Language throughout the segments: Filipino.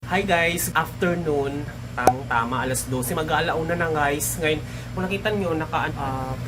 Hi guys, afternoon, tamang-tama, alas 12, mag-aalauna na guys. Ngayon, kung nakita nyo,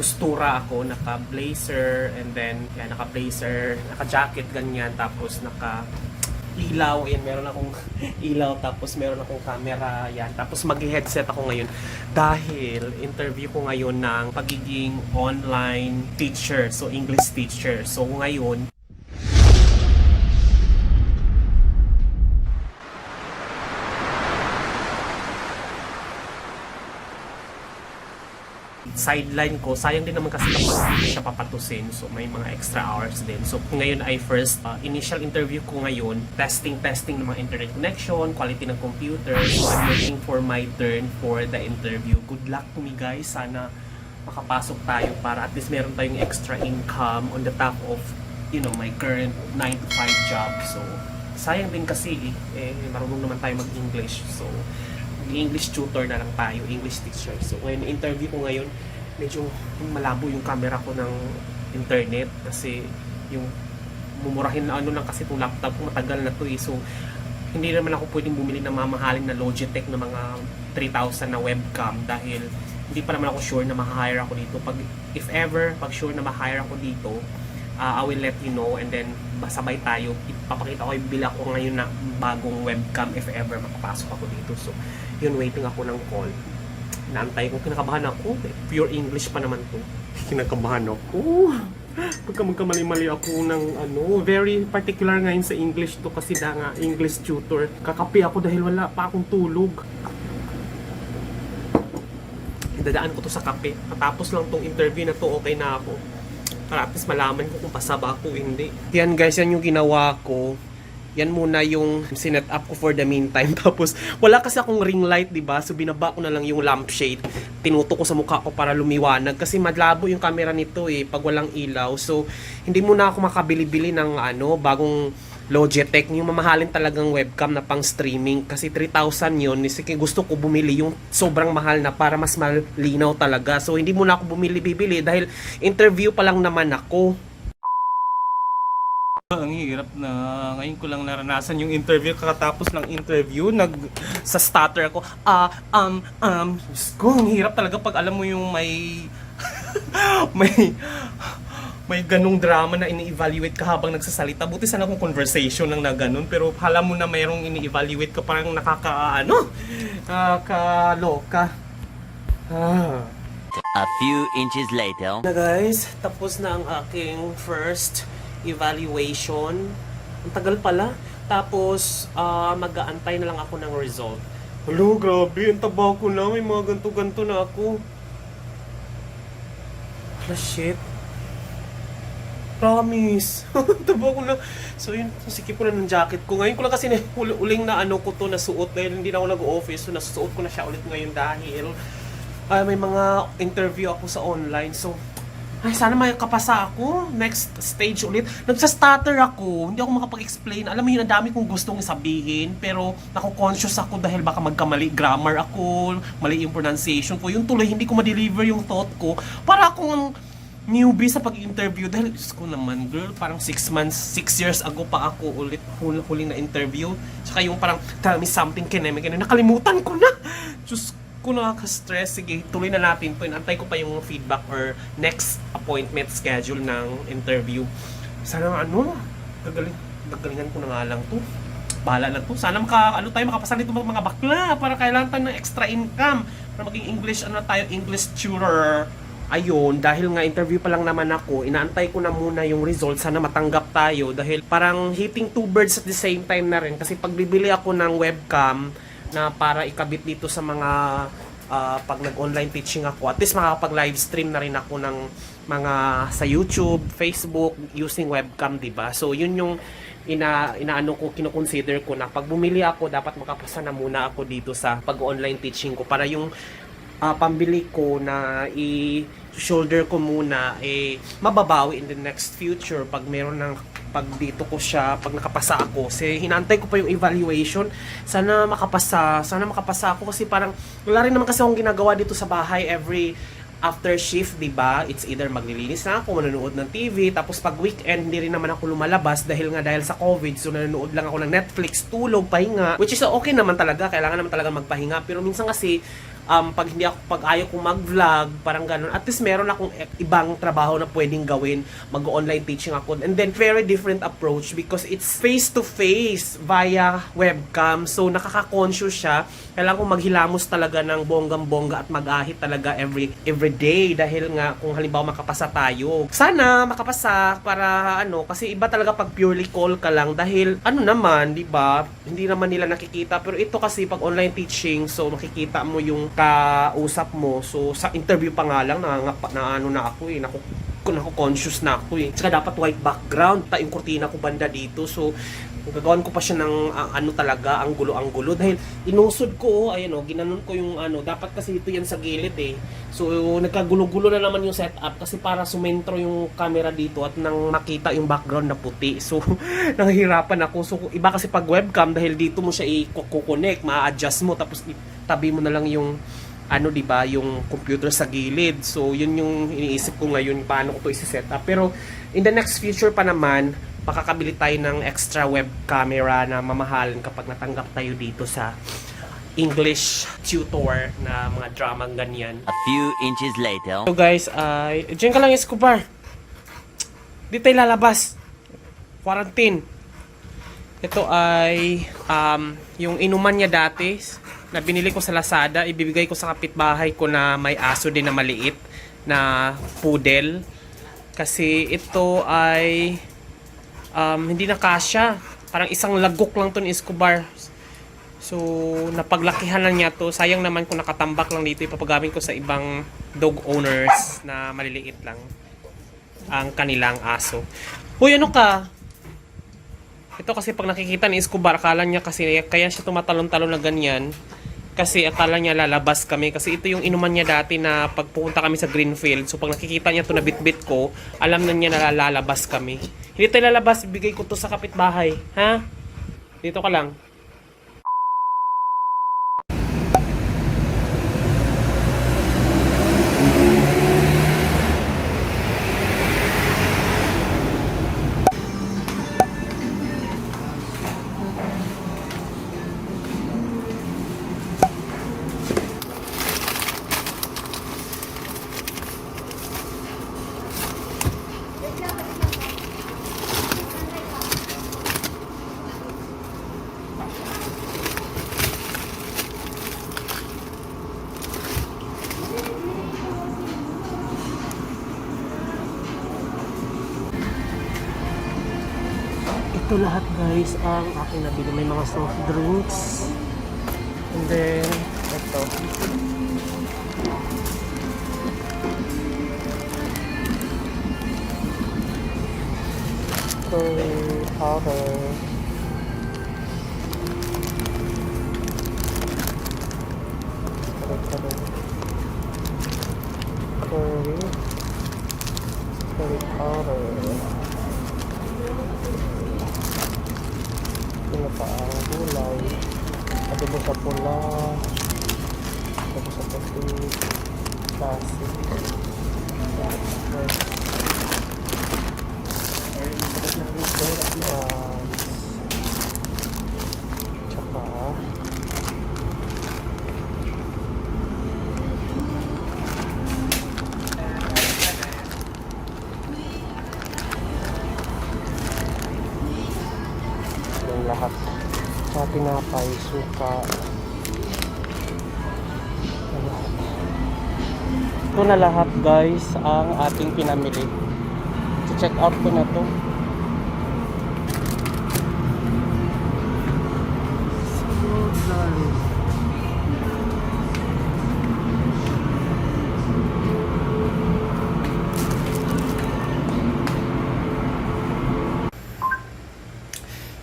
postura ako, naka-blazer, and then, yan, naka-blazer, naka-jacket, ganyan, tapos naka-ilaw, yan, meron akong ilaw, tapos meron akong camera, yan, tapos mag-headset ako ngayon. Dahil, interview ko ngayon ng pagiging online teacher, so English teacher. So ngayon, sideline ko, sayang din naman kasi kapag hindi siya papatusin, so may mga extra hours din. So ngayon ay first initial interview ko ngayon, testing ng mga internet connection, quality ng computer. So I'm waiting for my turn for the interview. Good luck to me guys, sana makapasok tayo para at least meron tayong extra income on the top of, you know, my current 9 to 5 job. So sayang din kasi marunong naman tayo mag-English, so English tutor na lang tayo, English teacher. So ngayon, interview ko ngayon, medyo malabo yung camera ko ng internet kasi yung mumurahin na ano lang kasi itong laptop ko matagal na to So hindi naman ako pwedeng bumili ng mamahaling na Logitech na mga 3,000 na webcam dahil hindi pa naman ako sure na ma-hire ako dito. If ever, pag sure na ma-hire ako dito, I will let you know, and then sabay tayo, ipapakita ko, ibila ko ngayon na bagong webcam if ever makapasok ako dito. So yun, waiting ako ng call. Naantay ko, kinakabahan ako. Pure English pa naman to. Kinakabahan ako. Pagka magkamali-mali ako ng very particular ngayon sa English to kasi nga English tutor. Kakapi ako dahil wala pa akong tulog. Dadaan ko to sa kape. Matapos lang tong interview na to, okay na ako. Para at least malaman ko kung pasaba ako hindi. Yan guys, yan yung ginawa ko. Yan muna yung sinet up ko for the meantime. Tapos wala kasi akong ring light, diba? So binaba ko na lang yung lampshade. Tinuto ko sa mukha ko para lumiwanag. Kasi madlabo yung camera nito pag walang ilaw. So hindi muna ako makabili-bili ng bagong Logitech. Yung mamahalin talagang webcam na pang streaming. Kasi 3,000 yun. Sige, gusto ko bumili yung sobrang mahal na para mas malinaw talaga. So hindi muna ako bibili dahil interview pa lang naman ako. Ang hirap na ngayon ko lang naranasan yung interview. Kakatapos ng interview, sa stutter ako. Diyos ko, ang hirap talaga pag alam mo yung may may ganung drama na ini-evaluate ka habang nagsasalita. Buti sana kung conversation lang na ganun. Pero alam mo na mayroong ini-evaluate ka, parang nakakaloka. A few inches later. Na guys, tapos na ang aking first evaluation. Ang tagal pala. Tapos, mag-aantay na lang ako ng result. Hello, grabe. Ang taba ko na. May mga ganto-ganto na ako. Shit. Promise. Taba ko na. So yun, sikip ko na ng jacket ko. Ngayon ko lang kasi uling na ko to nasuot dahil hindi na ako nag-office. So nasusuot ko na siya ulit ngayon dahil may mga interview ako sa online. So sana may kapasa ako. Next stage ulit. Nagsa-stutter ako. Hindi ako makapag-explain. Alam mo yun, ang dami kong gustong sabihin. Pero nako-conscious ako dahil baka magkamali grammar ako. Mali yung pronunciation ko. Yung tuloy, hindi ko ma-deliver yung thought ko. Para akong newbie sa pag-interview. Dahil, Diyos ko naman, girl, parang 6 years ago pa ako ulit huling na interview. Tsaka yung parang, tell me something, nakalimutan ko na. Diyos ko, nakaka-stress. Sige, tuloy na natin to. Inantay ko pa yung feedback or next appointment schedule ng interview. Sana gagalingan ko na nga lang to. Bahala na to. Sana makapasa dito mga bakla para kailangan tayo ng extra income para maging English tutor. Ayun, dahil nga interview pa lang naman ako, inaantay ko na muna yung result, sana matanggap tayo dahil parang hitting two birds at the same time na rin kasi pagbibili ako ng webcam na para ikabit dito sa mga pag nag-online teaching ako, at least makakapag-live stream na rin ako ng mga sa YouTube, Facebook using webcam, diba? So yun yung kino-consider ko na pag bumili ako, dapat makapasa na muna ako dito sa pag-online teaching ko para yung pambili ko na i-shoulder ko muna mababawi in the next future pag meron pag dito ko siya, pag nakapasa ako. Kasi hinantay ko pa yung evaluation. Sana makapasa ako kasi parang wala rin naman kasi akong ginagawa dito sa bahay every after shift, 'di ba? It's either maglilinis na ako, manonood ng TV, tapos pag weekend hindi rin naman ako lumalabas dahil sa COVID, so nanonood lang ako ng Netflix, tulog, pahinga, which is okay naman talaga, kailangan naman talaga magpahinga. Pero minsan kasi pag ayaw kong mag-vlog, parang ganun, at least meron akong ibang trabaho na pwedeng gawin. Mag-online teaching ako. And then, very different approach because it's face-to-face via webcam. So, nakaka-conscious siya. Kailangan kong maghilamos talaga ng bonggang-bongga at mag-ahit talaga every day. Dahil nga, kung halimbawa makapasa tayo. Sana makapasa para kasi iba talaga pag purely call ka lang. Dahil, naman, di ba? Hindi naman nila nakikita. Pero ito kasi pag online teaching, so makikita mo yung kausap mo. So, sa interview pa nga lang, na ako eh. Naku, conscious na ako eh. Saka dapat white background. Yung kurtina ko banda dito. So, gagawin ko pa siya ng talaga, ang gulo. Dahil inusod ko, ginanon ko yung dapat kasi dito yan sa gilid eh. So, nagkagulo-gulo na naman yung setup kasi para sumentro yung camera dito at nang makita yung background na puti. So, nahihirapan ako. So, iba kasi pag webcam dahil dito mo siya i-connect, ma-adjust mo, tapos tabi mo na lang yung di ba, yung computer sa gilid. So, yun yung iniisip ko ngayon paano ko to i-set up. Pero, in the next future pa naman, makakabili tayo ng extra web camera na mamahalan kapag natanggap tayo dito sa English tutor na mga drama ganyan. A few inches later. So guys, dyan ka lang Escobar. Di tayo lalabas. Quarantine. Ito ay yung inuman niya dati na binili ko sa Lazada, ibibigay ko sa kapitbahay ko na may aso din na maliit na poodle. Kasi ito ay hindi na kasya. Parang isang lagok lang to ni Escobar. So, napaglakihan lang niya to. Sayang naman kung nakatambak lang dito. Ipapagamit ko sa ibang dog owners na maliliit lang ang kanilang aso. Uy, ano ka? Ito kasi pag nakikita ni Escobar, akala niya kasi kaya siya tumatalon-talon na ganyan. Kasi akala niya lalabas kami. Kasi ito yung inuman niya dati na pagpunta kami sa Greenfield. So pag nakikita niya ito na bit-bit ko, alam na niya na lalabas kami. Hindi tayo lalabas, bigay ko to sa kapitbahay. Ha? Dito ka lang. Ito lahat guys ang aking nabili. May mga soft drinks. And then, ito. Curry powder. Curry powder. Ito pa ang gulay, adobo sa pula, adobo sa puti, classic, tsaka lahat sa tinapay, suka, ito na lahat guys ang ating pinamili. Check out ko na to.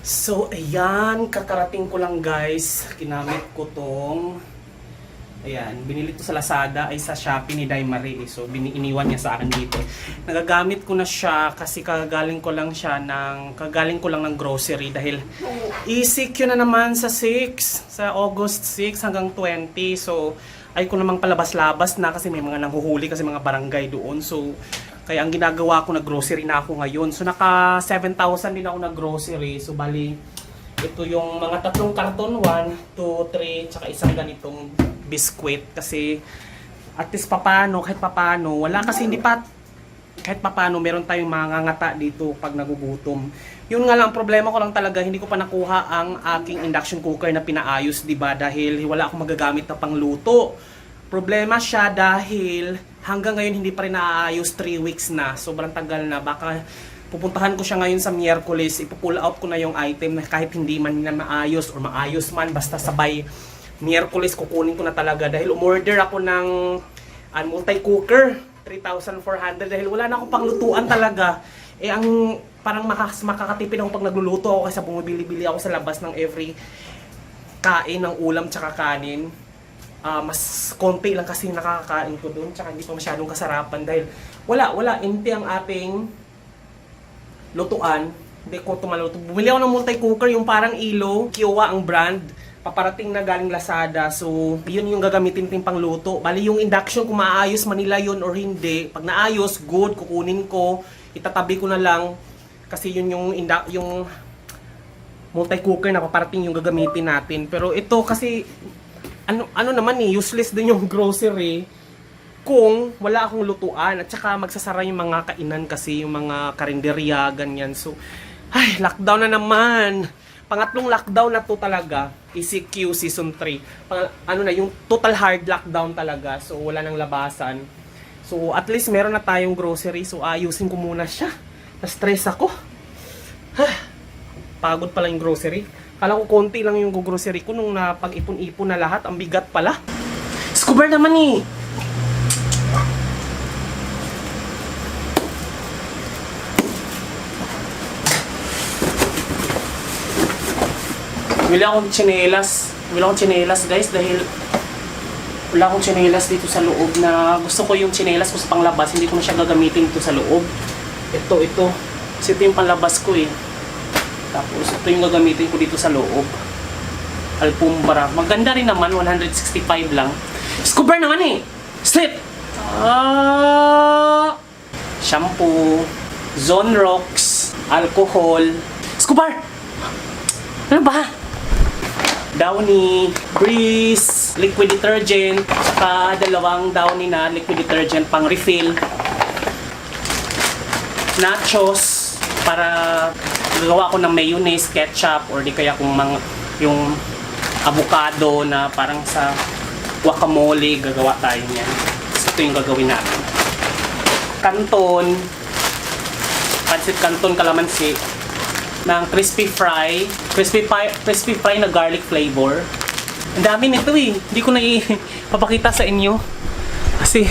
So, ayan, kakarating ko lang guys. Ginamit ko tong, ayan, binili ko sa Lazada, ay sa Shopee ni Day Marie. So, iniwan niya sa akin dito. Nagagamit ko na siya kasi kagaling ko lang ng grocery dahil ECQ na naman sa 6, sa August 6 hanggang 20. So, ay ko namang palabas-labas na kasi may mga nanghuhuli kasi mga barangay doon. So, kaya ang ginagawa ko, nag-grocery na ako ngayon. So, naka 7,000 din ako nag-grocery. So, bali, ito yung mga 3 karton, 1, 2, 3, tsaka isang ganitong biskwit. Kasi, at least papano, kahit papano, wala kasi hindi pa, kahit papano, meron tayong mga ngata dito pag nagugutom. Yun nga lang, problema ko lang talaga, hindi ko pa nakuha ang aking induction cooker na pinaayos, diba? Dahil wala akong magagamit na pangluto. Problema siya dahil hanggang ngayon hindi pa rin naayos, 3 weeks na. Sobrang tagal na. Baka pupuntahan ko siya ngayon sa Miyerkules, ipo-pull out ko na yung item na kahit hindi man na maayos or maayos man, basta sabay Miyerkules kukunin ko na talaga. Dahil umorder ako ng multi-cooker, 3,400 dahil wala na akong panglutuan talaga. Eh ang parang makakatipid ako pag nagluluto ako kaysa bumibili-bili ako sa labas ng every kain ng ulam tsaka kanin. Mas konti lang kasi nakakakain ko doon tsaka hindi pa masyadong kasarapan dahil wala empty ang ating lutuan. Hindi ko tumaluto. Bumili ako ng multi-cooker, yung parang Ilo, Kiowa ang brand. Paparating na galing Lazada. So, yun yung gagamitin ting pangluto. Bali yung induction, kung maayos man nila yun or hindi. Pag naayos, good, kukunin ko. Itatabi ko na lang. Kasi yun yung multi-cooker na paparating yung gagamitin natin. Pero ito kasi, ano naman useless din yung grocery kung wala akong lutuan. At saka magsasara yung mga kainan kasi, yung mga karinderya, ganyan. So, ay, lockdown na naman. Pangatlong lockdown na to talaga, ECQ Season 3. Yung total hard lockdown talaga. So, wala nang labasan. So, at least meron na tayong grocery. So, ayusin ko muna siya. Na-stress ako. Pagod pala yung grocery. Kala ko konti lang yung grocery ko nung napag-ipon-ipon na lahat. Ang bigat pala. Scuba naman eh. Bili akong tsinelas guys dahil wala akong tsinelas dito sa loob na gusto ko yung tsinelas ko sa panglabas, hindi ko na siya gagamitin dito sa loob. Ito. Kasi ito yung panglabas ko eh. Tapos ito yung gagamitin ko dito sa loob. Alpumbra. Maganda rin naman, 165 lang. Scuba naman eh! Slip! Shampoo, Zone Rocks, alcohol. Scuba! Ano ba? Downy, Breeze, liquid detergent, saka 2 Downy na liquid detergent pang refill. Nachos, para gagawa ko ng mayonnaise, ketchup, or di kaya kung yung avocado na parang sa guacamole, gagawa tayo niyan. So, ito yung gagawin natin. Canton, pancit canton calamansi, ng crispy fry na garlic flavor. Ang dami nito eh. Hindi ko na ipapakita sa inyo. Kasi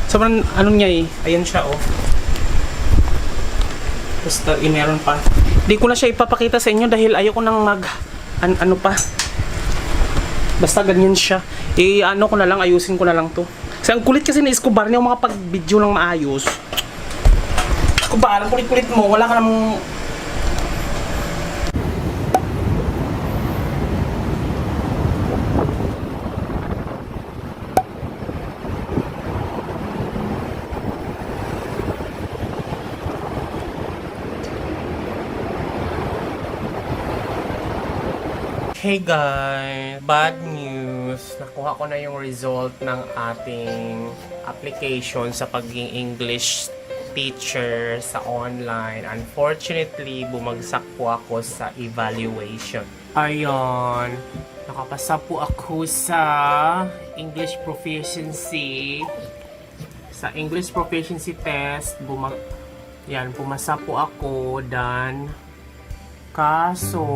sobrang niya eh. Ayan siya oh. Basta meron pa. Hindi ko na siya ipapakita sa inyo dahil ayoko nang ano pa. Basta ganyan siya. Ko na lang, ayusin ko na lang to. Kasi ang kulit kasi na Escobar niya makapag-video ng maayos. Escobar, ang kulit-kulit mo. Wala ka namang Hey guys! Bad news! Nakuha ko na yung result ng ating application sa pagiging English teacher sa online. Unfortunately, bumagsak po ako sa evaluation. Ayun! Nakapasa po ako sa English Proficiency. Sa English Proficiency test, pumasa po ako dan. Kaso,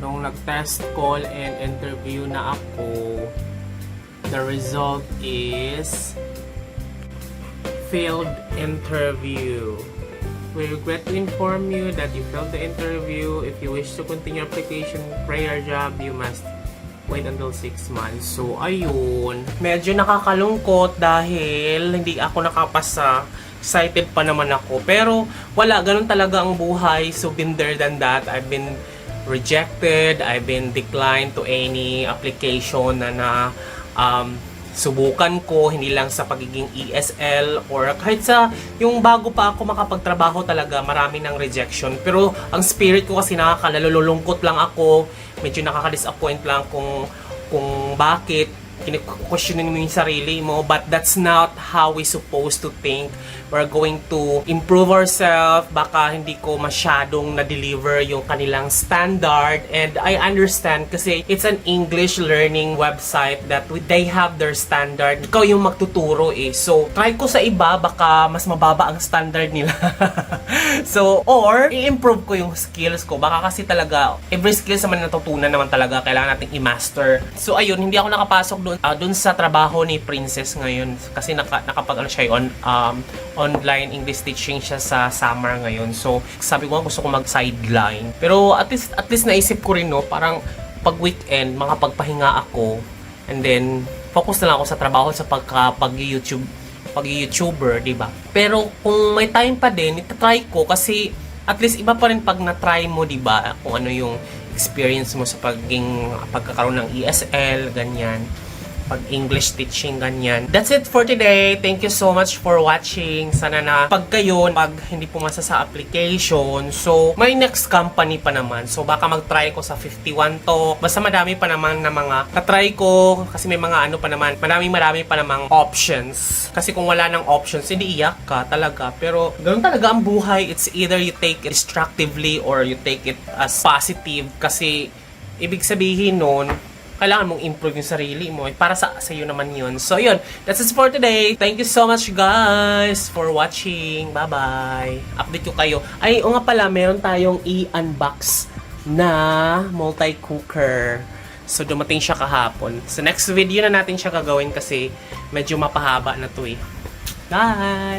nung nag-test call and interview na ako, the result is failed interview. We regret to inform you that you failed the interview. If you wish to continue application for your job, you must wait until 6 months. So, ayun. Medyo nakakalungkot dahil hindi ako nakapasa. Excited pa naman ako. Pero, wala. Ganun talaga ang buhay. So, been there than that. I've been rejected, I've been declined to any application na subukan ko, hindi lang sa pagiging ESL or kahit sa yung bago pa ako makapagtrabaho talaga, marami ng rejection. Pero ang spirit ko kasi nakakalulungkot lang ako, medyo nakaka-disappoint lang kung bakit questionin mo yung sarili mo, but that's not how we supposed to think. We're going to improve ourselves. Baka hindi ko masyadong na-deliver yung kanilang standard, and I understand kasi it's an English learning website that they have their standard. Ikaw yung magtuturo eh. So, try ko sa iba, baka mas mababa ang standard nila. So, or i-improve ko yung skills ko. Baka kasi talaga, every skills naman natutunan naman talaga, kailangan nating i-master. So, ayun, hindi ako nakapasok doon sa trabaho ni Princess ngayon kasi nakapag siya online English teaching siya sa summer ngayon. So, sabi ko gusto ko mag-sideline. Pero at least naisip ko rin, no, parang pag weekend, makapagpahinga ako and then focus na lang ako sa trabaho sa pag-YouTuber, di ba? Pero kung may time pa din, itatry ko kasi at least iba pa rin pag na-try mo, di ba? Kung ano yung experience mo sa pagkakaroon ng ESL, ganyan. Pag-English teaching, ganyan. That's it for today. Thank you so much for watching. Sana na pag kayo, pag hindi pumasa sa application, so may next company pa naman. So baka mag-try ko sa 51 Talk. Basta madami pa naman na mga na-try ko kasi may mga ano pa naman. Marami pa namang options. Kasi kung wala ng options, hindi iyak ka talaga. Pero ganoon talaga ang buhay. It's either you take it destructively or you take it as positive. Kasi ibig sabihin nun, kailangan mong improve yung sarili mo. Para sa iyo naman yun. So, yun. That's it for today. Thank you so much, guys, for watching. Bye-bye. Update ko kayo. Ay, o nga pala, meron tayong i-unbox na multi-cooker. So, dumating siya kahapon. So, next video na natin siya gagawin kasi medyo mapahaba na to eh. Bye!